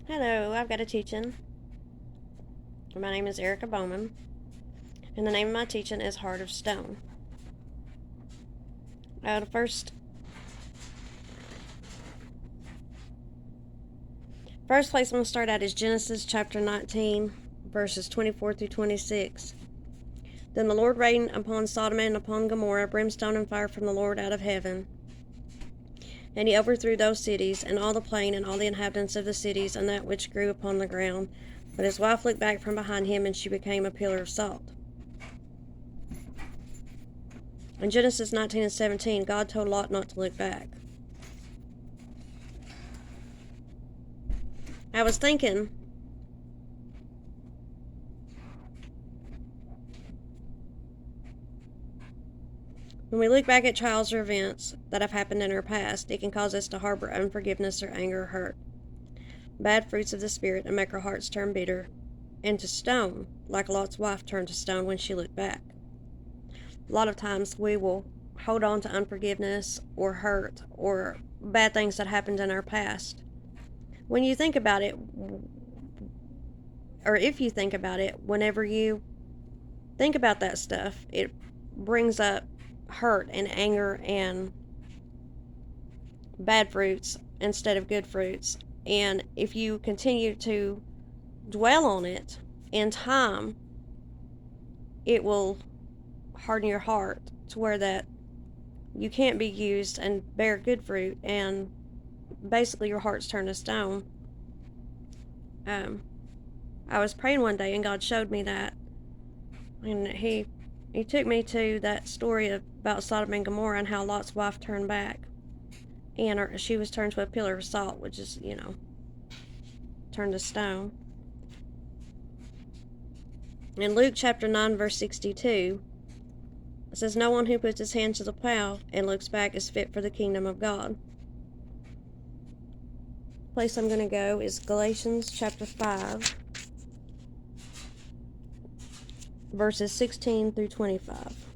Hello, I've got a teaching. My name is Erica Bowman, and the name of my teaching is Heart of Stone. The first place I'm going to start at is Genesis chapter 19, verses 24 through 26. Then the Lord rained upon Sodom and upon Gomorrah brimstone and fire from the Lord out of heaven. And he overthrew those cities, and all the plain, and all the inhabitants of the cities, and that which grew upon the ground. But his wife looked back from behind him, and she became a pillar of salt. In Genesis 19 and 17, God told Lot not to look back. I was thinking, when we look back at trials or events that have happened in our past, it can cause us to harbor unforgiveness or anger or hurt, bad fruits of the Spirit, and make our hearts turn bitter and to stone, like Lot's wife turned to stone when she looked back. A lot of times we will hold on to unforgiveness or hurt or bad things that happened in our past. When you think about it, or if you think about it, whenever you think about that stuff, it brings up hurt and anger and bad fruits instead of good fruits. And if you continue to dwell on it in time, it will harden your heart to where that you can't be used and bear good fruit, and basically your heart's turned to stone. I was praying one day and God showed me that, and he took me to that story about Sodom and Gomorrah and how Lot's wife turned back, and she was turned to a pillar of salt, which is, turned to stone. In Luke chapter 9 verse 62, it says, "No one who puts his hand to the plow and looks back is fit for the kingdom of God." The place I'm going to go is Galatians chapter 5 verses 16 through 25.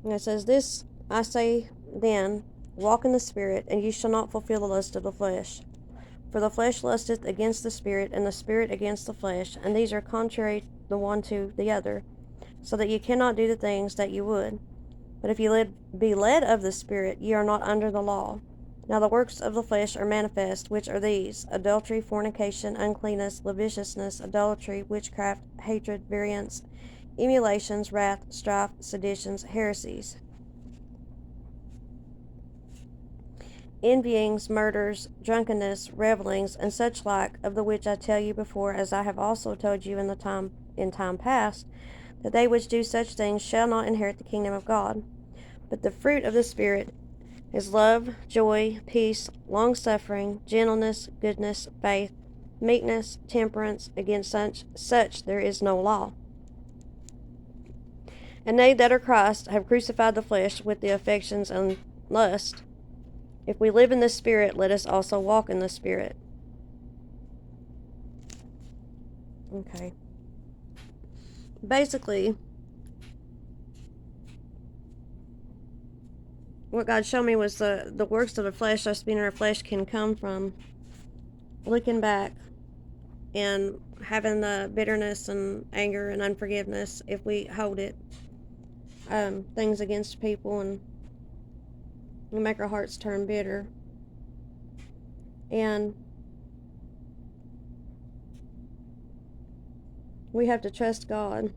And it says, "This I say then, walk in the Spirit, and you shall not fulfill the lust of the flesh. For the flesh lusteth against the Spirit, and the Spirit against the flesh, and these are contrary the one to the other, so that ye cannot do the things that ye would. But if ye be led of the Spirit, ye are not under the law. Now the works of the flesh are manifest, which are these: adultery, fornication, uncleanness, lasciviousness, idolatry, witchcraft, hatred, variance, emulations, wrath, strife, seditions, heresies, envyings, murders, drunkenness, revellings, and such like, of the which I tell you before, as I have also told you in time past, that they which do such things shall not inherit the kingdom of God. But the fruit of the Spirit is love, joy, peace, long-suffering, gentleness, goodness, faith, meekness, temperance. Against such there is no law. And they that are Christ have crucified the flesh with the affections and lust. If we live in the Spirit, let us also walk in the Spirit." Okay. Basically, what God showed me was the works of the flesh, us being in our flesh, can come from looking back and having the bitterness and anger and unforgiveness if we hold it, things against people, and we make our hearts turn bitter. And we have to trust God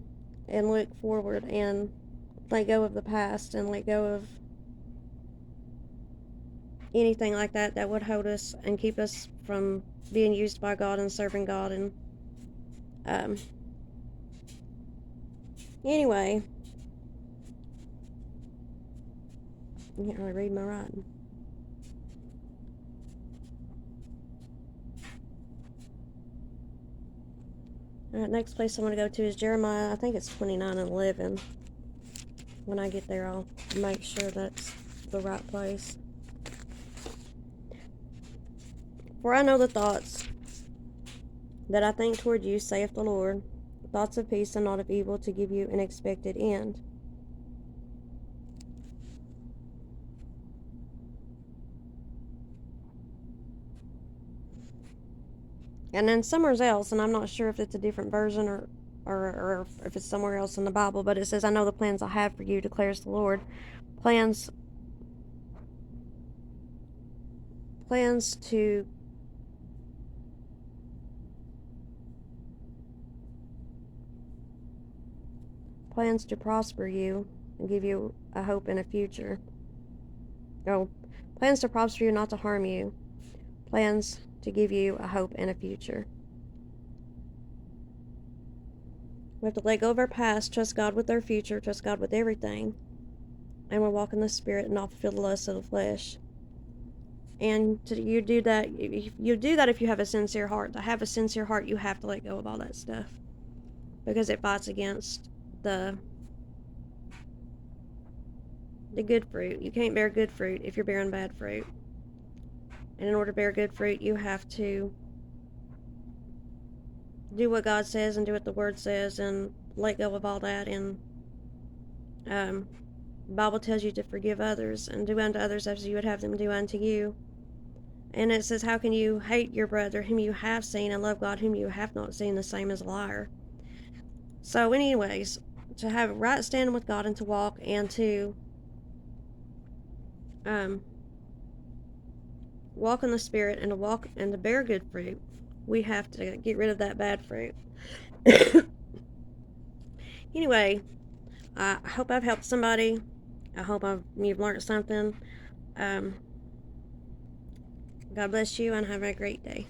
and look forward and let go of the past and let go of anything like that would hold us and keep us from being used by God and serving God. And anyway, I can't really read my writing. Alright, next place I'm going to go to is Jeremiah. I think it's 29:11. When I get there, I'll make sure that's the right place. "For I know the thoughts that I think toward you, saith the Lord, thoughts of peace and not of evil, to give you an expected end." And then somewhere else, and I'm not sure if it's a different version or if it's somewhere else in the Bible, but it says, I know the plans I have for you, declares the Lord. Plans to prosper you and give you a hope and a future. Oh, plans to prosper you, not to harm you. Plans to give you a hope and a future. We have to let go of our past, trust God with our future, trust God with everything, and we'll walk in the Spirit and not fulfill the lust of the flesh. And you do that if you have a sincere heart. To have a sincere heart, you have to let go of all that stuff, because it fights against the good fruit. You can't bear good fruit if you're bearing bad fruit. And in order to bear good fruit, you have to do what God says and do what the Word says and let go of all that. And the Bible tells you to forgive others and do unto others as you would have them do unto you. And it says, how can you hate your brother whom you have seen and love God whom you have not seen? The same as a liar. So anyways, to have a right standing with God and to walk and to walk in the Spirit and to walk and to bear good fruit, we have to get rid of that bad fruit. Anyway, I hope I've helped somebody. I hope you've learned something. God bless you and have a great day.